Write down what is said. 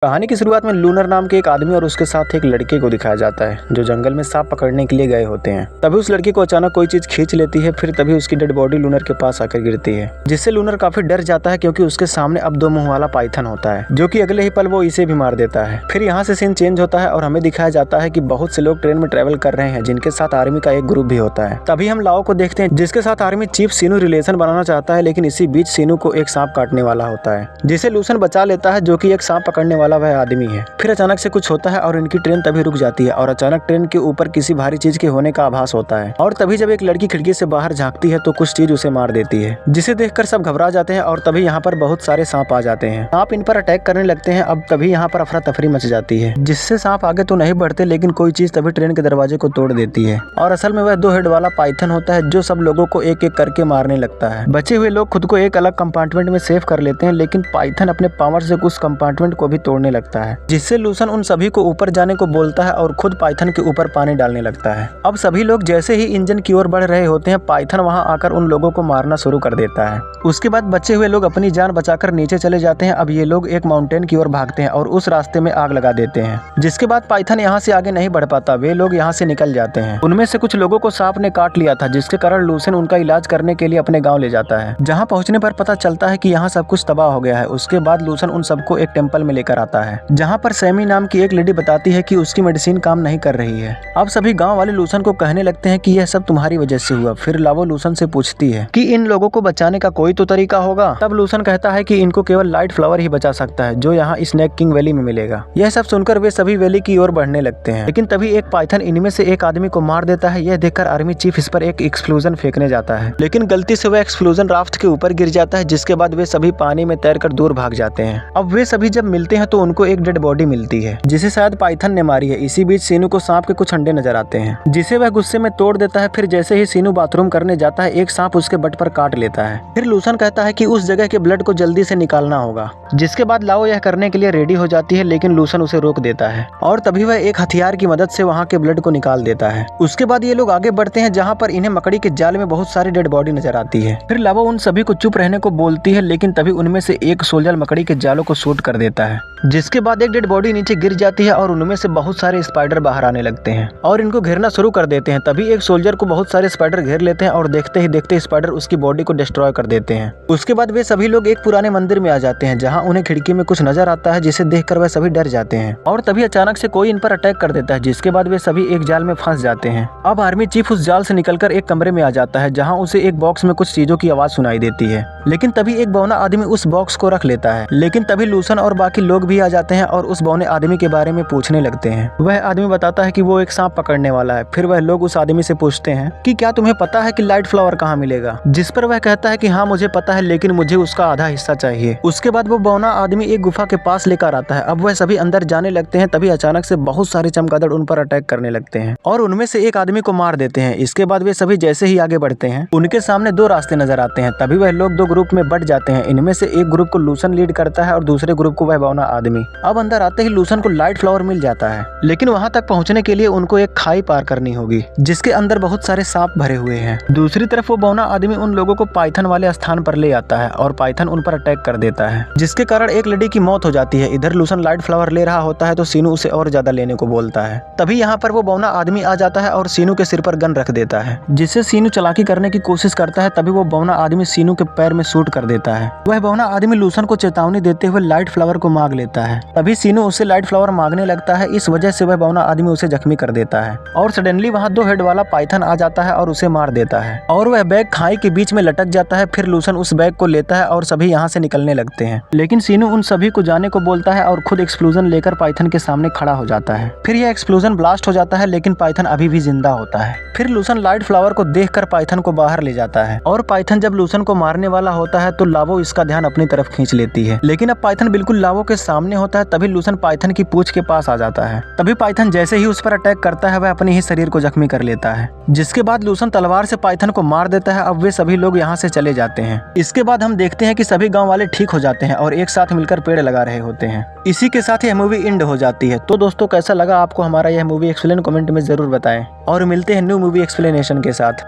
कहानी की शुरुआत में लूनर नाम के एक आदमी और उसके साथ एक लड़के को दिखाया जाता है जो जंगल में सांप पकड़ने के लिए गए होते हैं। तभी उस लड़के को अचानक कोई चीज खींच लेती है। फिर तभी उसकी डेड बॉडी लूनर के पास आकर गिरती है, जिससे लूनर काफी डर जाता है क्योंकि उसके सामने अब 2 मुंह वाला पाइथन होता है जो कि अगले ही पल वो इसे भी मार देता है। फिर यहाँ से सीन चेंज होता है और हमें दिखाया जाता है कि बहुत से लोग ट्रेन में ट्रेवल कर रहे हैं जिनके साथ आर्मी का एक ग्रुप भी होता है। तभी हम लाओ को देखते हैं जिसके साथ आर्मी चीफ सीनू रिलेशन बनाना चाहता है, लेकिन इसी बीच सीनू को एक सांप काटने वाला होता है जिसे लूसन बचा लेता है, जो कि एक सांप पकड़ने वाला वह आदमी है। फिर अचानक से कुछ होता है और इनकी ट्रेन तभी रुक जाती है और अचानक ट्रेन के ऊपर किसी भारी चीज के होने का आभास होता है। और तभी जब एक लड़की खिड़की से बाहर झांकती है तो कुछ चीज उसे मार देती है, जिसे देखकर सब घबरा जाते हैं। और तभी यहाँ पर बहुत सारे सांप आ जाते हैं। सांप इन पर अटैक करने लगते हैं। अब तभी यहाँ पर अफरा तफरी मच जाती है, जिससे सांप आगे तो नहीं बढ़ते, लेकिन कोई चीज तभी ट्रेन के दरवाजे को तोड़ देती है। और असल में वह 2 हेड वाला पाइथन होता है जो सब लोगों को एक एक करके मारने लगता है। बचे हुए लोग खुद को एक अलग कंपार्टमेंट में सेव कर लेते हैं, लेकिन पाइथन अपने पावर से उस कंपार्टमेंट को भी तोड़ने लगता है, जिससे लूसन उन सभी को ऊपर जाने को बोलता है और खुद पाइथन के ऊपर पानी डालने लगता है। अब सभी लोग जैसे ही इंजन की ओर बढ़ रहे होते हैं, पाइथन वहां आकर उन लोगों को मारना शुरू कर देता है। उसके बाद बचे हुए लोग अपनी जान बचाकर नीचे चले जाते हैं। अब ये लोग एक माउंटेन की ओर भागते हैं और उस रास्ते में आग लगा देते हैं, जिसके बाद पाइथन यहाँ से आगे नहीं बढ़ पाता। वे लोग यहाँ से निकल जाते हैं। उनमें से कुछ लोगों को सांप ने काट लिया था, जिसके कारण लूसन उनका इलाज करने के लिए अपने गाँव ले जाता है। जहाँ पहुँचने पर पता चलता है कि यहाँ सब कुछ तबाह हो गया है। उसके बाद लूसन उन सबको एक टेम्पल में लेकर आता है, जहाँ पर सैमी नाम की एक लेडी बताती है कि उसकी मेडिसिन काम नहीं कर रही है। अब सभी गांव वाले लूसन को कहने लगते हैं कि यह सब तुम्हारी वजह से हुआ। फिर लावो लूसन से पूछती है कि इन लोगों को बचाने का कोई तो तरीका होगा। तब लूसन कहता है कि इनको केवल लाइट फ्लावर ही बचा सकता है, जो यहाँ स्नैक किंग वैली में मिलेगा। यह सब सुनकर वे सभी वैली की ओर बढ़ने लगते हैं, लेकिन तभी एक पाइथन इनमें से एक आदमी को मार देता है। यह देखकर आर्मी चीफ इस पर एक एक्सप्लोजन फेंकने जाता है, लेकिन गलती से वह एक्सप्लोजन राफ्ट के ऊपर गिर जाता है, जिसके बाद वे सभी पानी में तैरकर दूर भाग जाते हैं। अब वे सभी जब मिलते हैं तो उनको एक डेड बॉडी मिलती है, जिसे शायद पाइथन ने मारी है। इसी बीच सीनू को सांप के कुछ अंडे नजर आते हैं, जिसे वह गुस्से में तोड़ देता है। फिर जैसे ही सीनू बाथरूम करने जाता है, एक सांप उसके बट पर काट लेता है। फिर लूसन कहता है कि उस जगह के ब्लड को जल्दी से निकालना होगा, जिसके बाद लाओ यह करने के लिए रेडी हो जाती है, लेकिन लूसन उसे रोक देता है और तभी वह एक हथियार की मदद से वहाँ के ब्लड को निकाल देता है। उसके बाद ये लोग आगे बढ़ते हैं, जहाँ पर इन्हें मकड़ी के जाल में बहुत सारी डेड बॉडी नजर आती है। फिर लावो उन सभी को चुप रहने को बोलती है, लेकिन तभी उनमें से एक सोल्जर मकड़ी के जालों को शूट कर देता है, जिसके बाद एक डेड बॉडी नीचे गिर जाती है और उनमें से बहुत सारे स्पाइडर बाहर आने लगते हैं और इनको घेरना शुरू कर देते हैं। तभी एक सोल्जर को बहुत सारे स्पाइडर घेर लेते हैं और देखते ही देखते स्पाइडर उसकी बॉडी को डिस्ट्रॉय कर देते हैं। उसके बाद वे सभी लोग एक पुराने मंदिर में आ जाते हैं, जहां उन्हें खिड़की में कुछ नजर आता है, जिसे देखकर वह सभी डर जाते हैं। और तभी अचानक से कोई इन पर अटैक कर देता है, जिसके बाद वे सभी एक जाल में फंस जाते हैं। अब आर्मी चीफ उस जाल से निकलकर एक कमरे में आ जाता है, जहाँ उसे एक बॉक्स में कुछ चीजों की आवाज सुनाई देती है, लेकिन तभी एक बौना आदमी उस बॉक्स को रख लेता है। लेकिन तभी लूसन और बाकी लोग भी आ जाते हैं और उस बौने आदमी के बारे में पूछने लगते हैं। वह आदमी बताता है कि वो एक सांप पकड़ने वाला है। फिर वह लोग उस आदमी से पूछते हैं कि क्या तुम्हें पता है कि लाइट फ्लावर कहाँ मिलेगा, जिस पर वह कहता है कि हाँ मुझे पता है, लेकिन मुझे उसका आधा हिस्सा चाहिए। उसके बाद वो बौना आदमी एक गुफा के पास लेकर आता है। अब वह सभी अंदर जाने लगते हैं। तभी अचानक से बहुत सारे चमगादड़ उन पर अटैक करने लगते हैं और उनमें से एक आदमी को मार देते हैं। इसके बाद वे सभी जैसे ही आगे बढ़ते हैं, उनके सामने 2 रास्ते नजर आते हैं। तभी वह लोग 2 ग्रुप में बट जाते हैं। इनमें से एक ग्रुप को लूसन लीड करता है और दूसरे ग्रुप को वह बौना आदमी। अब अंदर आते ही लूसन को लाइट फ्लावर मिल जाता है, लेकिन वहां तक पहुंचने के लिए उनको एक खाई पार करनी होगी, जिसके अंदर बहुत सारे सांप भरे हुए हैं। दूसरी तरफ वो बौना आदमी उन लोगों को पाइथन वाले स्थान पर ले आता है और पाइथन उन पर अटैक कर देता है, जिसके कारण एक लेडी की मौत हो जाती है। इधर लूसन लाइट फ्लावर ले रहा होता है तो सीनू उसे और ज्यादा लेने को बोलता है। तभी यहाँ पर वो बौना आदमी आ जाता है और सीनू के सिर पर गन रख देता है, जिससे सीनू चालाकी करने की कोशिश करता है। तभी वो बौना आदमी सीनू के पैर में शूट कर देता है। वह बौना आदमी लूसन को चेतावनी देते हुए लाइट फ्लावर को मांग लेता है। तभी सीनू उससे लाइट फ्लावर मांगने लगता है। इस वजह से वह बौना आदमी उसे जख्मी कर देता है और सडनली वहाँ 2 हेड वाला पाइथन आ जाता है और उसे मार देता है और वह बैग खाई के बीच में लटक जाता है। फिर लूसन उस बैग को लेता है और सभी यहाँ से निकलने लगते हैं, लेकिन सीनू उन सभी को जाने को बोलता है और खुद एक्सप्लोजन लेकर पाइथन के सामने खड़ा हो जाता है। फिर यह एक्सप्लोजन ब्लास्ट हो जाता है, लेकिन पाइथन अभी भी जिंदा होता है। फिर लूसन लाइट फ्लावर को देखकर पाइथन को बाहर ले जाता है और पाइथन जब लूसन को मारने वाला होता है तो लावो इसका ध्यान अपनी तरफ खींच लेती है, लेकिन अब पाइथन बिल्कुल लावो के सामने होता है। तभी लूसन पाइथन की पूंछ के पास आ जाता है। तभी पाइथन जैसे ही उस पर अटैक करता है, वह अपने ही शरीर को जख्मी कर लेता है, जिसके बाद लूसन तलवार से पाइथन को मार देता है। अब वे सभी लोग यहाँ से चले जाते हैं। इसके बाद हम देखते हैं कि सभी गाँव वाले ठीक हो जाते हैं और एक साथ मिलकर पेड़ लगा रहे होते हैं। इसी के साथ यह मूवी एंड हो जाती है। तो दोस्तों कैसा लगा आपको हमारा यह मूवी एक्सप्लेन कमेंट में जरूर बताएं और मिलते हैं न्यू मूवी एक्सप्लेनेशन के साथ।